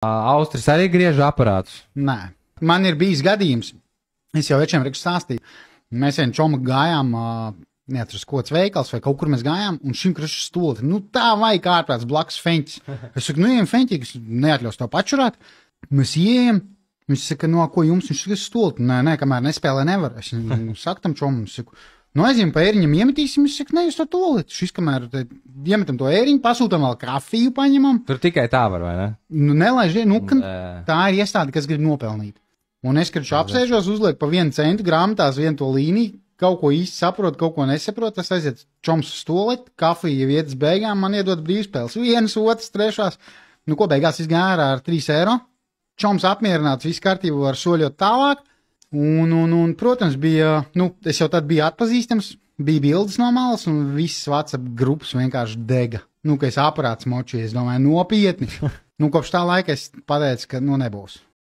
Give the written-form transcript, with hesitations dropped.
Austris arī griež aparātus. Nē, man ir bijis gadījums. Es jau večiem stāstīju. Mēs vien čomu gājām, neatceros, kods veikals vai kaut kur mēs gājām, un šim krašs stoli. Nu tā vajag ārprāts blakus feņķis. Es saku, nu ejam feņķis, neatļaus to pačurāt. Mēs ejam. Viņš saka, no ko jums? Viņš saka, stoli. Nē, kamēr nespēlē nevar. Es saku tam čomam, saku, nu aizjām pa ēriņam iemetīsim. Viņš saka, ne, jūs to toli. Šis kamēr iemetam to ēriņu, pasūtam vēl kafiju paņemam. Tur tikai tā var, vai ne? Nu nelaiž, tā ir iestāde, kas grib nopelnīt. Un es, kad apsēžos, uzlieku pa 1 centu grāmatās, vienu to līniju, kaut ko īsti saprotu, kaut ko nesaprotu, tas aiziet čoms uz stoleti, kafija vietas beigām, man iedod brīvspēles. 1, 2, 3. Nu, ko beigās izgāja ārā ar 3 eiro. Čoms apmierināts, viss kārtībā var soļot tālāk. Un, protams, bija, nu, es jau tad biju atpazīstams, bija bildes no malas, un viss WhatsApp grupas vienkārši dega. Nu, ka es aparāts močīju, es domāju, nopietni. Nu, kopš tā laika es pateicu, ka, nu, nebūs.